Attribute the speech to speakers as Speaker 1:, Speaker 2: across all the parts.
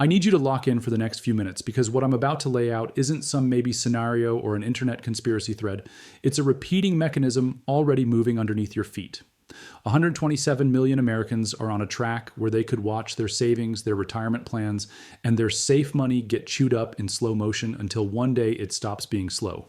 Speaker 1: I need you to lock in for the next few minutes because what I'm about to lay out isn't some maybe scenario or an internet conspiracy thread. It's a repeating mechanism already moving underneath your feet. 127 million Americans are on a track where they could watch their savings, their retirement plans, and their safe money get chewed up in slow motion until one day it stops being slow.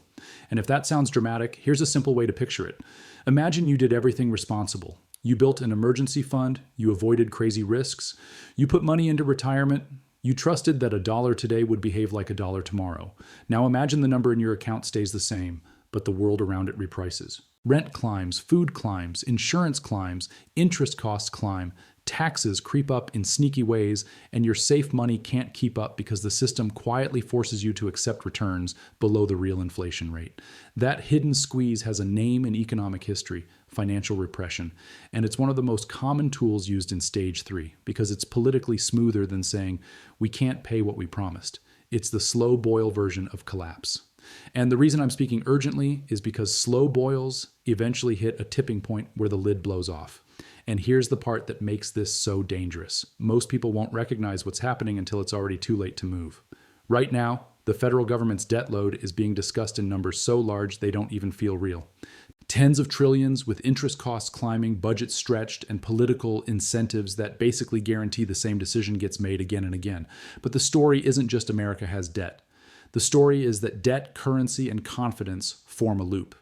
Speaker 1: And if that sounds dramatic, here's a simple way to picture it. Imagine you did everything responsible. You built an emergency fund, you avoided crazy risks, you put money into retirement, you trusted that $1 today would behave like $1 tomorrow. Now imagine the number in your account stays the same, but the world around it reprices. Rent climbs, food climbs, insurance climbs, interest costs climb, taxes creep up in sneaky ways, and your safe money can't keep up because the system quietly forces you to accept returns below the real inflation rate. That hidden squeeze has a name in economic history: financial repression, and it's one of the most common tools used in stage 3 because it's politically smoother than saying, we can't pay what we promised. It's the slow boil version of collapse. And the reason I'm speaking urgently is because slow boils eventually hit a tipping point where the lid blows off. And here's the part that makes this so dangerous. Most people won't recognize what's happening until it's already too late to move. Right now, the federal government's debt load is being discussed in numbers so large they don't even feel real. Tens of trillions with interest costs climbing, budgets stretched, and political incentives that basically guarantee the same decision gets made again and again. But the story isn't just America has debt. The story is that debt, currency, and confidence form a loop.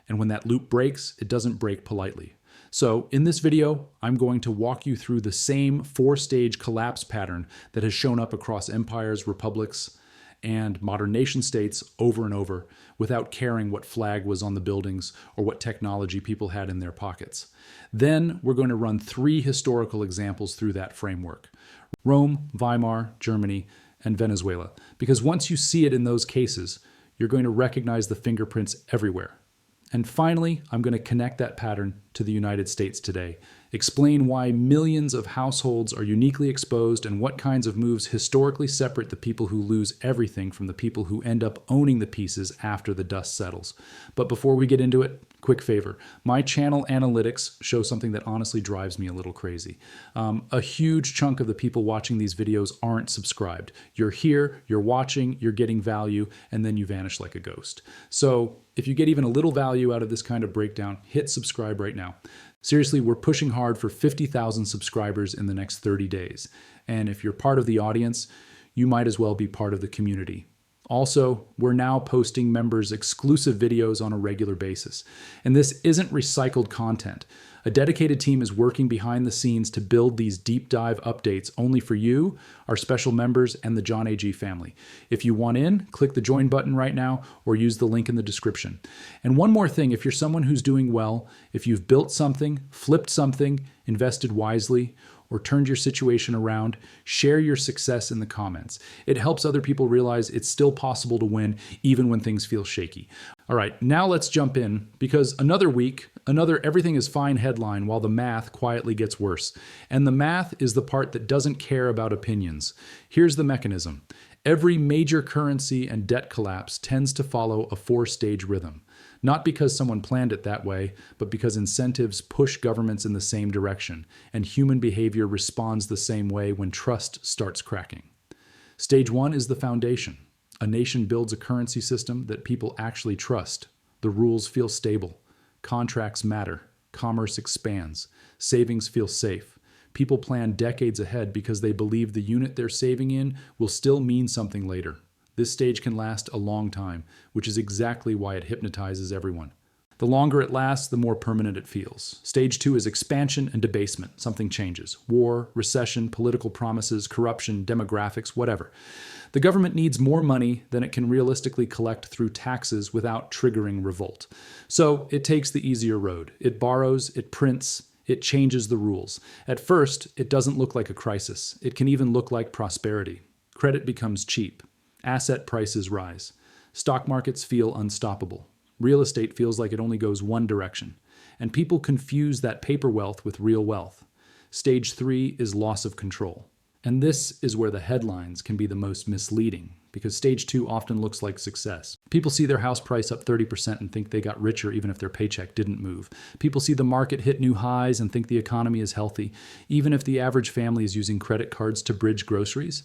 Speaker 1: And when that loop breaks, it doesn't break politely. So in this video, I'm going to walk you through the same 4-stage collapse pattern that has shown up across empires, republics, and modern nation states over and over without caring what flag was on the buildings or what technology people had in their pockets. Then we're going to run 3 historical examples through that framework: Rome, Weimar, Germany, and Venezuela. Because once you see it in those cases, you're going to recognize the fingerprints everywhere. And finally, I'm going to connect that pattern to the United States today, explain why millions of households are uniquely exposed and what kinds of moves historically separate the people who lose everything from the people who end up owning the pieces after the dust settles. But before we get into it, quick favor. My channel analytics show something that honestly drives me a little crazy. A huge chunk of the people watching these videos aren't subscribed. You're here, you're watching, you're getting value, and then you vanish like a ghost. So if you get even a little value out of this kind of breakdown, hit subscribe right now. Seriously, we're pushing hard for 50,000 subscribers in the next 30 days. And if you're part of the audience, you might as well be part of the community. Also, we're now posting members exclusive videos on a regular basis. And this isn't recycled content. A dedicated team is working behind the scenes to build these deep dive updates only for you, our special members, and the John AG family. If you want in, click the join button right now or use the link in the description. And one more thing, if you're someone who's doing well, if you've built something, flipped something, invested wisely, or turned your situation around, share your success in the comments. It helps other people realize it's still possible to win even when things feel shaky. All right, now let's jump in because another week, another everything is fine headline while the math quietly gets worse. And the math is the part that doesn't care about opinions. Here's the mechanism. Every major currency and debt collapse tends to follow a 4-stage rhythm. Not because someone planned it that way, but because incentives push governments in the same direction, and human behavior responds the same way when trust starts cracking. Stage 1 is the foundation. A nation builds a currency system that people actually trust. The rules feel stable. Contracts matter. Commerce expands. Savings feel safe. People plan decades ahead because they believe the unit they're saving in will still mean something later. This stage can last a long time, which is exactly why it hypnotizes everyone. The longer it lasts, the more permanent it feels. Stage 2 is expansion and debasement. Something changes. War, recession, political promises, corruption, demographics, whatever. The government needs more money than it can realistically collect through taxes without triggering revolt. So it takes the easier road. It borrows, it prints, it changes the rules. At first, it doesn't look like a crisis. It can even look like prosperity. Credit becomes cheap. Asset prices rise. Stock markets feel unstoppable. Real estate feels like it only goes one direction. And people confuse that paper wealth with real wealth. Stage 3 is loss of control. And this is where the headlines can be the most misleading, because stage 2 often looks like success. People see their house price up 30% and think they got richer even if their paycheck didn't move. People see the market hit new highs and think the economy is healthy, even if the average family is using credit cards to bridge groceries.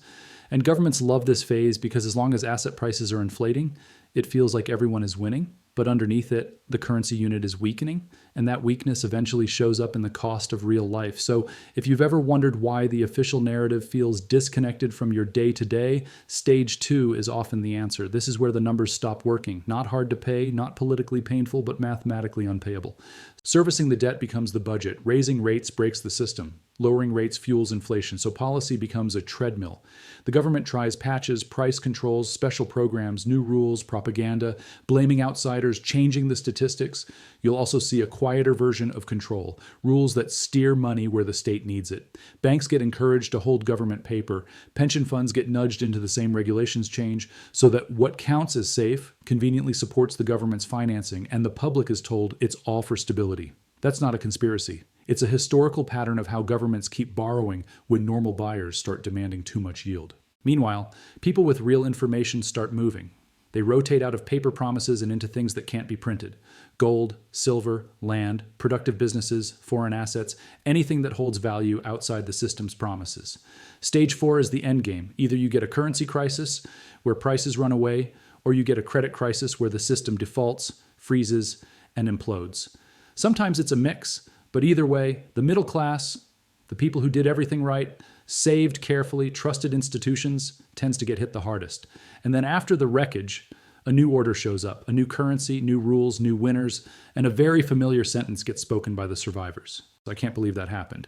Speaker 1: And governments love this phase because as long as asset prices are inflating, it feels like everyone is winning. But underneath it, the currency unit is weakening, and that weakness eventually shows up in the cost of real life. So if you've ever wondered why the official narrative feels disconnected from your day-to-day, stage 2 is often the answer. This is where the numbers stop working. Not hard to pay, not politically painful, but mathematically unpayable. Servicing the debt becomes the budget. Raising rates breaks the system. Lowering rates fuels inflation, so policy becomes a treadmill. The government tries patches, price controls, special programs, new rules, propaganda, blaming outsiders, changing the statistics. You'll also see a quieter version of control, rules that steer money where the state needs it. Banks get encouraged to hold government paper. Pension funds get nudged into the same regulations change so that what counts as safe conveniently supports the government's financing, and the public is told it's all for stability. That's not a conspiracy. It's a historical pattern of how governments keep borrowing when normal buyers start demanding too much yield. Meanwhile, people with real information start moving. They rotate out of paper promises and into things that can't be printed. Gold, silver, land, productive businesses, foreign assets, anything that holds value outside the system's promises. Stage 4 is the end game. Either you get a currency crisis where prices run away, or you get a credit crisis where the system defaults, freezes, and implodes. Sometimes it's a mix. But either way, the middle class, the people who did everything right, saved carefully, trusted institutions, tends to get hit the hardest. And then after the wreckage, a new order shows up, a new currency, new rules, new winners, and a very familiar sentence gets spoken by the survivors. I can't believe that happened.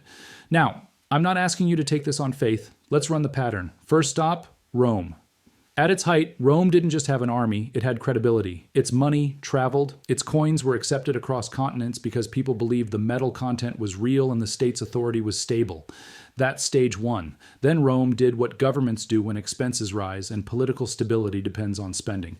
Speaker 1: Now, I'm not asking you to take this on faith. Let's run the pattern. First stop, Rome. At its height, Rome didn't just have an army, it had credibility. Its money traveled, its coins were accepted across continents because people believed the metal content was real and the state's authority was stable. That's stage 1. Then Rome did what governments do when expenses rise and political stability depends on spending.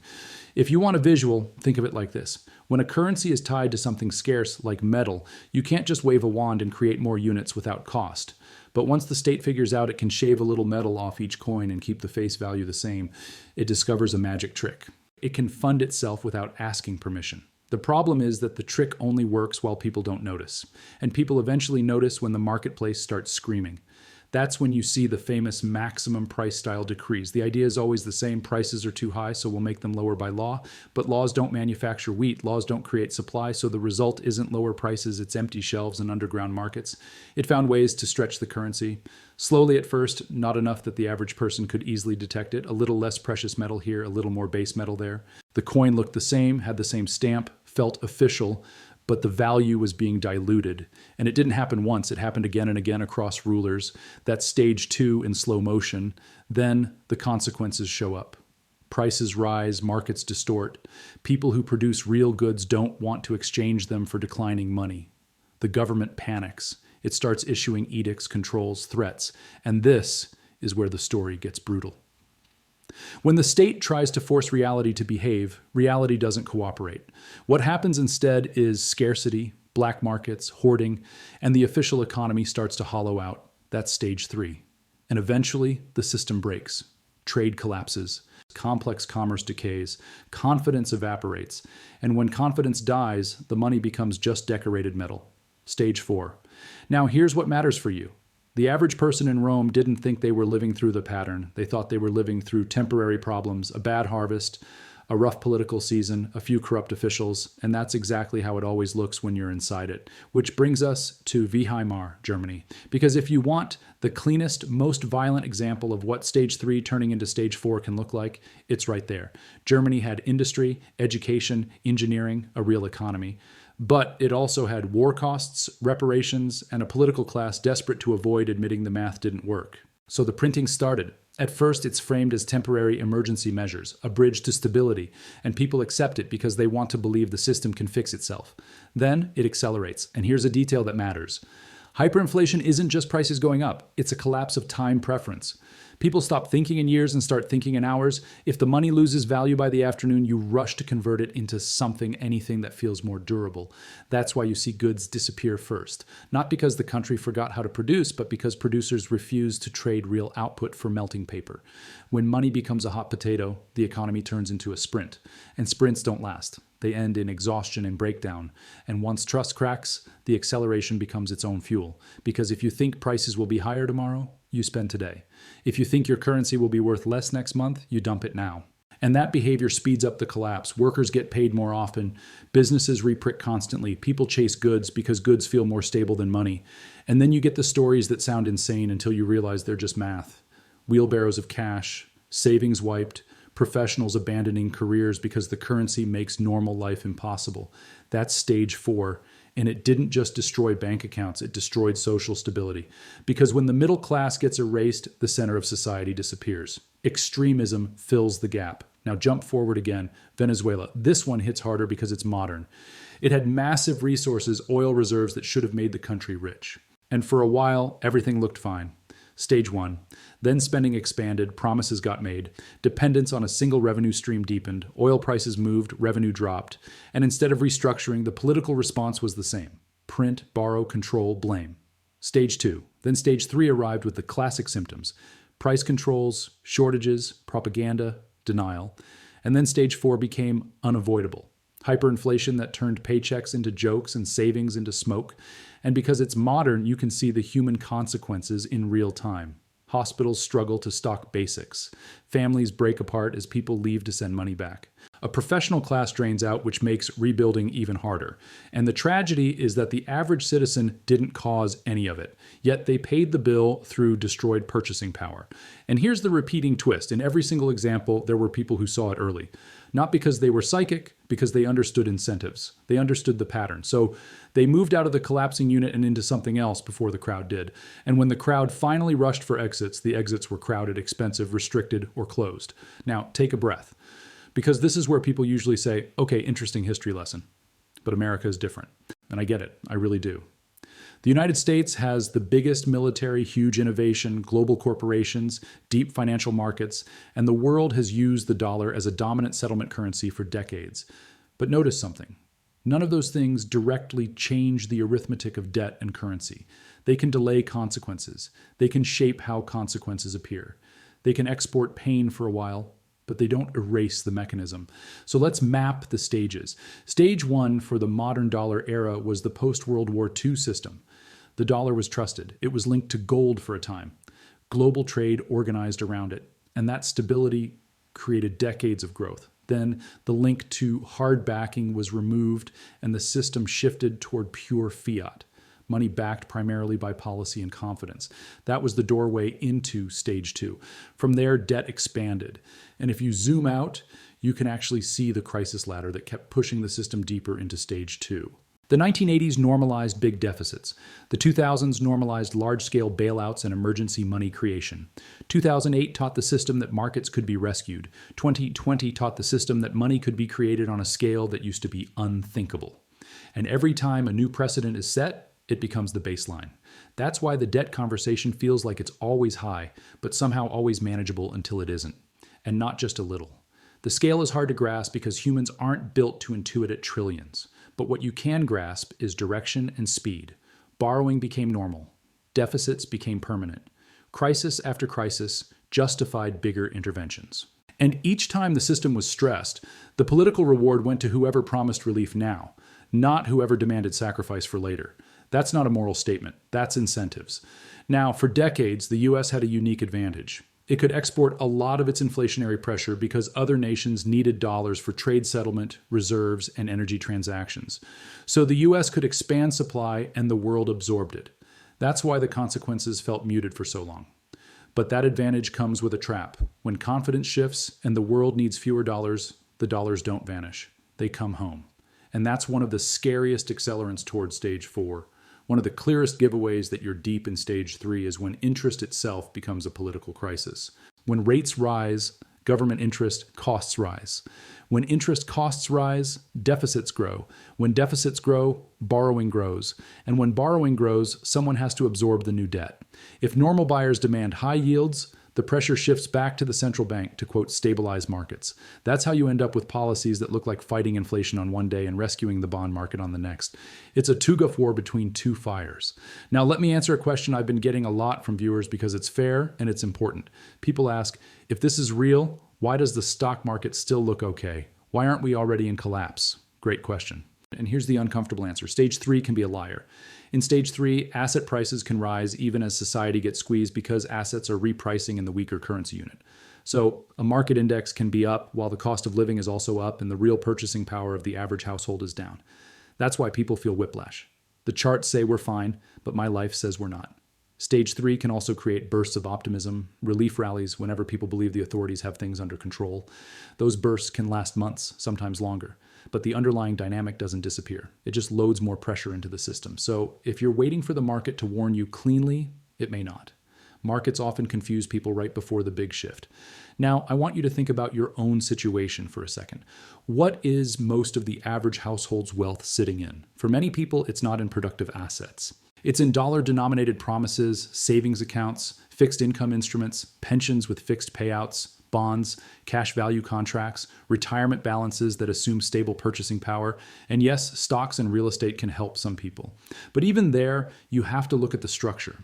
Speaker 1: If you want a visual, think of it like this. When a currency is tied to something scarce, like metal, you can't just wave a wand and create more units without cost. But once the state figures out it can shave a little metal off each coin and keep the face value the same, it discovers a magic trick. It can fund itself without asking permission. The problem is that the trick only works while people don't notice. And people eventually notice when the marketplace starts screaming. That's when you see the famous maximum price style decrees. The idea is always the same: prices are too high, so we'll make them lower by law. But laws don't manufacture wheat. Laws don't create supply, so the result isn't lower prices, it's empty shelves and underground markets. It found ways to stretch the currency. Slowly at first, not enough that the average person could easily detect it. A little less precious metal here, a little more base metal there. The coin looked the same, had the same stamp, felt official, but the value was being diluted. And it didn't happen once, it happened again and again across rulers. That's stage 2 in slow motion. Then the consequences show up. Prices rise, markets distort. People who produce real goods don't want to exchange them for declining money. The government panics. It starts issuing edicts, controls, threats. And this is where the story gets brutal. When the state tries to force reality to behave, reality doesn't cooperate. What happens instead is scarcity, black markets, hoarding, and the official economy starts to hollow out. That's stage 3. And eventually, the system breaks. Trade collapses. Complex commerce decays. Confidence evaporates. And when confidence dies, the money becomes just decorated metal. Stage 4. Now here's what matters for you. The average person in Rome didn't think they were living through the pattern. They thought they were living through temporary problems, a bad harvest, a rough political season, a few corrupt officials, and that's exactly how it always looks when you're inside it. Which brings us to Weimar, Germany. Because if you want the cleanest, most violent example of what stage 3 turning into stage 4 can look like, it's right there. Germany had industry, education, engineering, a real economy. But it also had war costs, reparations, and a political class desperate to avoid admitting the math didn't work. So the printing started. At first, it's framed as temporary emergency measures, a bridge to stability, and people accept it because they want to believe the system can fix itself. Then it accelerates, and here's a detail that matters. Hyperinflation isn't just prices going up, it's a collapse of time preference. People stop thinking in years and start thinking in hours. If the money loses value by the afternoon, you rush to convert it into something, anything that feels more durable. That's why you see goods disappear first. Not because the country forgot how to produce, but because producers refuse to trade real output for melting paper. When money becomes a hot potato, the economy turns into a sprint. And sprints don't last. They end in exhaustion and breakdown. And once trust cracks, the acceleration becomes its own fuel. Because if you think prices will be higher tomorrow, you spend today. If you think your currency will be worth less next month, you dump it now. And that behavior speeds up the collapse. Workers get paid more often. Businesses reprint constantly. People chase goods because goods feel more stable than money. And then you get the stories that sound insane until you realize they're just math. Wheelbarrows of cash, savings wiped, professionals abandoning careers because the currency makes normal life impossible. That's stage 4. And it didn't just destroy bank accounts, it destroyed social stability. Because when the middle class gets erased, the center of society disappears. Extremism fills the gap. Now jump forward again. Venezuela. This one hits harder because it's modern. It had massive resources, oil reserves that should have made the country rich. And for a while, everything looked fine. Stage 1. Then spending expanded, promises got made, dependence on a single revenue stream deepened, oil prices moved, revenue dropped, and instead of restructuring, the political response was the same. Print, borrow, control, blame. Stage 2. Then stage 3 arrived with the classic symptoms. Price controls, shortages, propaganda, denial. And then stage 4 became unavoidable. Hyperinflation that turned paychecks into jokes and savings into smoke. And because it's modern, you can see the human consequences in real time. Hospitals struggle to stock basics. Families break apart as people leave to send money back. A professional class drains out, which makes rebuilding even harder. And the tragedy is that the average citizen didn't cause any of it, yet they paid the bill through destroyed purchasing power. And here's the repeating twist. In every single example, there were people who saw it early. Not because they were psychic, because they understood incentives. They understood the pattern. So they moved out of the collapsing unit and into something else before the crowd did. And when the crowd finally rushed for exits, the exits were crowded, expensive, restricted, or closed. Now, take a breath. Because this is where people usually say, okay, interesting history lesson. But America is different. And I get it. I really do. The United States has the biggest military, huge innovation, global corporations, deep financial markets, and the world has used the dollar as a dominant settlement currency for decades. But notice something. None of those things directly change the arithmetic of debt and currency. They can delay consequences. They can shape how consequences appear. They can export pain for a while, but they don't erase the mechanism. So let's map the stages. Stage 1 for the modern dollar era was the post-World War II system. The dollar was trusted. It was linked to gold for a time. Global trade organized around it. And that stability created decades of growth. Then the link to hard backing was removed and the system shifted toward pure fiat, money backed primarily by policy and confidence. That was the doorway into stage 2. From there, debt expanded. And if you zoom out, you can actually see the crisis ladder that kept pushing the system deeper into stage 2. The 1980s normalized big deficits. The 2000s normalized large-scale bailouts and emergency money creation. 2008 taught the system that markets could be rescued. 2020 taught the system that money could be created on a scale that used to be unthinkable. And every time a new precedent is set, it becomes the baseline. That's why the debt conversation feels like it's always high, but somehow always manageable until it isn't. And not just a little. The scale is hard to grasp because humans aren't built to intuit at trillions. But what you can grasp is direction and speed. Borrowing became normal. Deficits became permanent. Crisis after crisis justified bigger interventions. And each time the system was stressed, the political reward went to whoever promised relief now, not whoever demanded sacrifice for later. That's not a moral statement. That's incentives. Now, for decades, the U.S. had a unique advantage. It could export a lot of its inflationary pressure because other nations needed dollars for trade settlement, reserves, and energy transactions. So the U.S. could expand supply and the world absorbed it. That's why the consequences felt muted for so long. But that advantage comes with a trap. When confidence shifts and the world needs fewer dollars, the dollars don't vanish. They come home. And that's one of the scariest accelerants towards stage 4. One of the clearest giveaways that you're deep in stage 3 is when interest itself becomes a political crisis. When rates rise, government interest costs rise. When interest costs rise, deficits grow. When deficits grow, borrowing grows. And when borrowing grows, someone has to absorb the new debt. If normal buyers demand high yields, the pressure shifts back to the central bank to, quote, stabilize markets. That's how you end up with policies that look like fighting inflation on one day and rescuing the bond market on the next. It's a Tugaf war between two fires. Now, let me answer a question I've been getting a lot from viewers because it's fair and it's important. People ask, if this is real, why does the stock market still look okay? Why aren't we already in collapse? Great question. And here's the uncomfortable answer. Stage 3 can be a liar. In stage 3, asset prices can rise even as society gets squeezed because assets are repricing in the weaker currency unit. So a market index can be up while the cost of living is also up and the real purchasing power of the average household is down. That's why people feel whiplash. The charts say we're fine, but my life says we're not. Stage 3 can also create bursts of optimism, relief rallies whenever people believe the authorities have things under control. Those bursts can last months, sometimes longer, but the underlying dynamic doesn't disappear. It just loads more pressure into the system. So if you're waiting for the market to warn you cleanly, it may not. Markets often confuse people right before the big shift. Now, I want you to think about your own situation for a second. What is most of the average household's wealth sitting in? For many people, it's not in productive assets. It's in dollar-denominated promises, savings accounts, fixed income instruments, pensions with fixed payouts, bonds, cash value contracts, retirement balances that assume stable purchasing power, and yes, stocks and real estate can help some people. But even there, you have to look at the structure.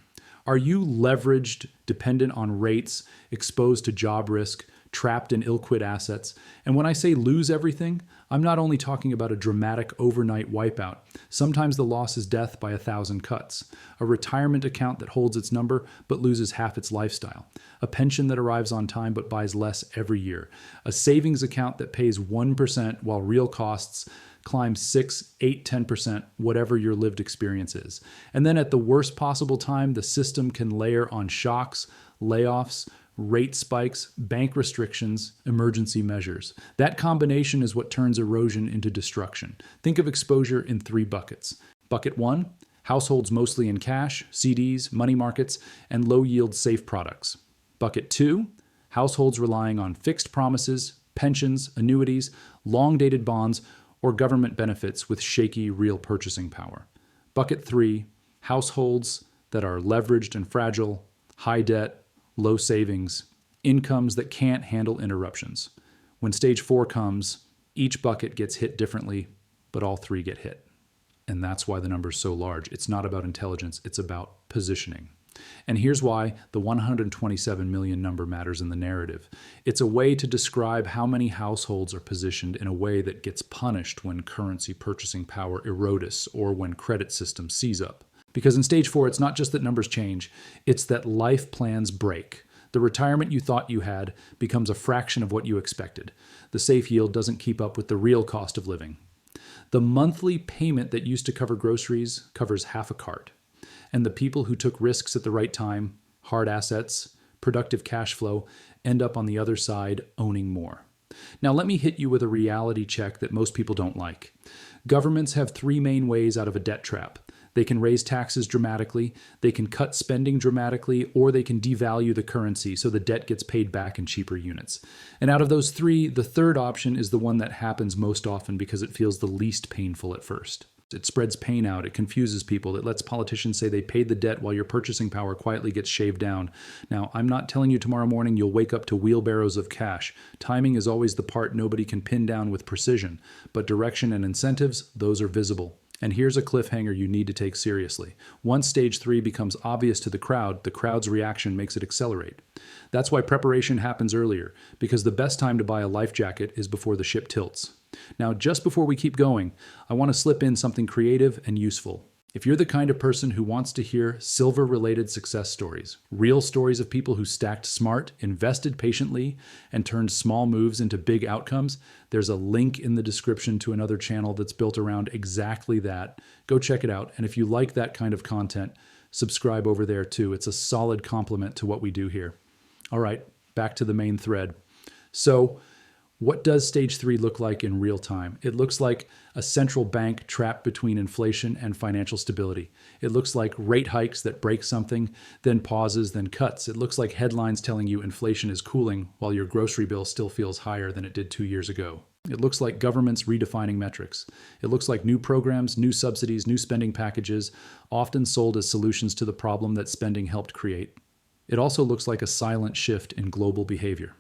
Speaker 1: Are you leveraged, dependent on rates, exposed to job risk, trapped in illiquid assets? And when I say lose everything, I'm not only talking about a dramatic overnight wipeout. Sometimes the loss is death by 1,000 cuts. A retirement account that holds its number but loses half its lifestyle. A pension that arrives on time but buys less every year. A savings account that pays 1% while real costs climb 6, 8, 10%, whatever your lived experience is. And then at the worst possible time, the system can layer on shocks, layoffs, rate spikes, bank restrictions, emergency measures. That combination is what turns erosion into destruction. Think of exposure in 3 buckets. Bucket 1, households mostly in cash, CDs, money markets, and low-yield safe products. Bucket 2, households relying on fixed promises, pensions, annuities, long-dated bonds, or government benefits with shaky real purchasing power. Bucket 3, households that are leveraged and fragile, high debt, low savings, incomes that can't handle interruptions. When stage 4 comes, each bucket gets hit differently, but all 3 get hit. And that's why the number's so large. It's not about intelligence, it's about positioning. And here's why the 127 million number matters in the narrative. It's a way to describe how many households are positioned in a way that gets punished when currency purchasing power erodes or when credit systems seize up. Because in stage 4, it's not just that numbers change, it's that life plans break. The retirement you thought you had becomes a fraction of what you expected. The safe yield doesn't keep up with the real cost of living. The monthly payment that used to cover groceries covers half a cart. And the people who took risks at the right time, hard assets, productive cash flow, end up on the other side owning more. Now let me hit you with a reality check that most people don't like. Governments have 3 main ways out of a debt trap. They can raise taxes dramatically, they can cut spending dramatically, or they can devalue the currency so the debt gets paid back in cheaper units. And out of those 3, the third option is the one that happens most often because it feels the least painful at first. It spreads pain out, it confuses people, it lets politicians say they paid the debt while your purchasing power quietly gets shaved down. Now, I'm not telling you tomorrow morning you'll wake up to wheelbarrows of cash. Timing is always the part nobody can pin down with precision, but direction and incentives, those are visible. And here's a cliffhanger you need to take seriously. Once stage 3 becomes obvious to the crowd's reaction makes it accelerate. That's why preparation happens earlier, because the best time to buy a life jacket is before the ship tilts. Now, just before we keep going, I want to slip in something creative and useful. If you're the kind of person who wants to hear silver-related success stories, real stories of people who stacked smart, invested patiently, and turned small moves into big outcomes, there's a link in the description to another channel that's built around exactly that. Go check it out. And if you like that kind of content, subscribe over there too. It's a solid complement to what we do here. All right, back to the main thread. So, what does stage 3 look like in real time? It looks like a central bank trapped between inflation and financial stability. It looks like rate hikes that break something, then pauses, then cuts. It looks like headlines telling you inflation is cooling while your grocery bill still feels higher than it did 2 years ago. It looks like governments redefining metrics. It looks like new programs, new subsidies, new spending packages, often sold as solutions to the problem that spending helped create. It also looks like a silent shift in global behavior.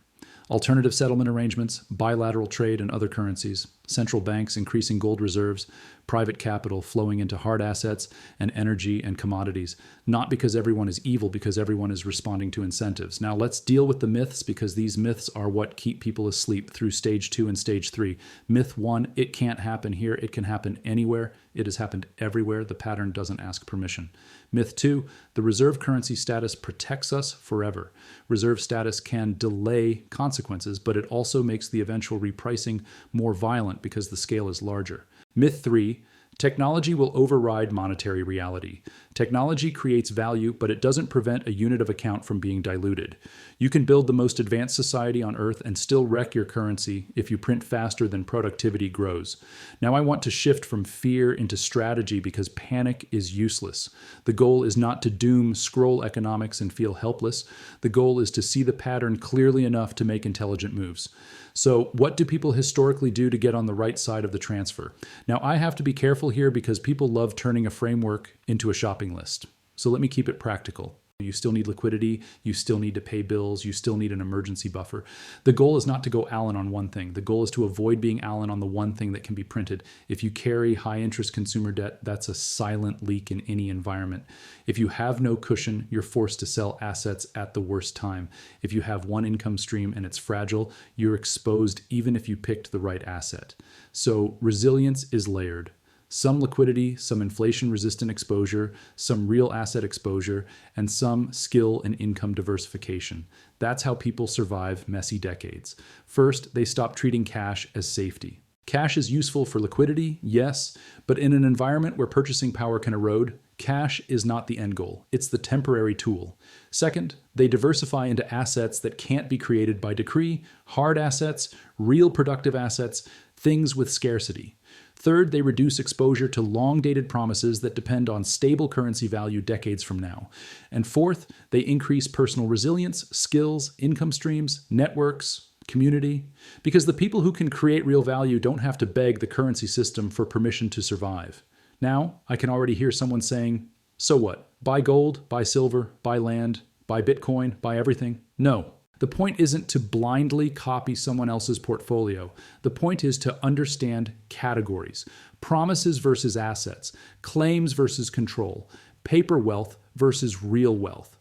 Speaker 1: Alternative settlement arrangements, bilateral trade and other currencies, central banks increasing gold reserves, private capital flowing into hard assets and energy and commodities, not because everyone is evil, because everyone is responding to incentives. Now let's deal with the myths, because these myths are what keep people asleep through stage 2 and stage 3. Myth 1, it can't happen here. It can happen anywhere. It has happened everywhere. The pattern doesn't ask permission. Myth 2, the reserve currency status protects us forever. Reserve status can delay consequences, but it also makes the eventual repricing more violent because the scale is larger. Myth 3, technology will override monetary reality. Technology creates value, but it doesn't prevent a unit of account from being diluted. You can build the most advanced society on Earth and still wreck your currency if you print faster than productivity grows. Now I want to shift from fear into strategy, because panic is useless. The goal is not to doom scroll economics and feel helpless. The goal is to see the pattern clearly enough to make intelligent moves. So what do people historically do to get on the right side of the transfer? Now I have to be careful here, because people love turning a framework into a shopping list. So let me keep it practical. You still need liquidity, you still need to pay bills, you still need an emergency buffer. The goal is not to go Allen on one thing. The goal is to avoid being Allen on the one thing that can be printed. If you carry high interest consumer debt, that's a silent leak in any environment. If you have no cushion, you're forced to sell assets at the worst time. If you have one income stream and it's fragile, you're exposed even if you picked the right asset. So resilience is layered. Some liquidity, some inflation-resistant exposure, some real asset exposure, and some skill and income diversification. That's how people survive messy decades. First, they stop treating cash as safety. Cash is useful for liquidity, yes, but in an environment where purchasing power can erode, cash is not the end goal. It's the temporary tool. Second, they diversify into assets that can't be created by decree, hard assets, real productive assets, things with scarcity. Third, they reduce exposure to long-dated promises that depend on stable currency value decades from now. And fourth, they increase personal resilience, skills, income streams, networks, community, because the people who can create real value don't have to beg the currency system for permission to survive. Now, I can already hear someone saying, so what? Buy gold, buy silver, buy land, buy Bitcoin, buy everything? No. The point isn't to blindly copy someone else's portfolio. The point is to understand categories, promises versus assets, claims versus control, paper wealth versus real wealth.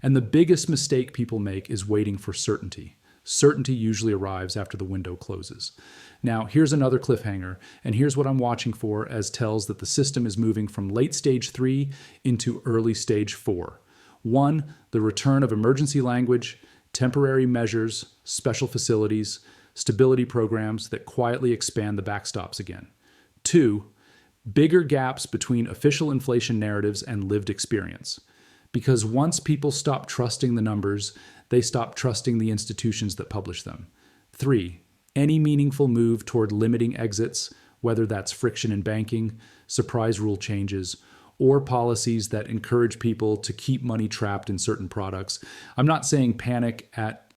Speaker 1: And the biggest mistake people make is waiting for certainty. Certainty usually arrives after the window closes. Now, here's another cliffhanger, and here's what I'm watching for as tells that the system is moving from late stage 3 into early stage 4. 1, the return of emergency language, temporary measures, special facilities, stability programs that quietly expand the backstops again. 2, bigger gaps between official inflation narratives and lived experience. Because once people stop trusting the numbers, they stop trusting the institutions that publish them. 3, any meaningful move toward limiting exits, whether that's friction in banking, surprise rule changes, or policies that encourage people to keep money trapped in certain products. I'm not saying panic at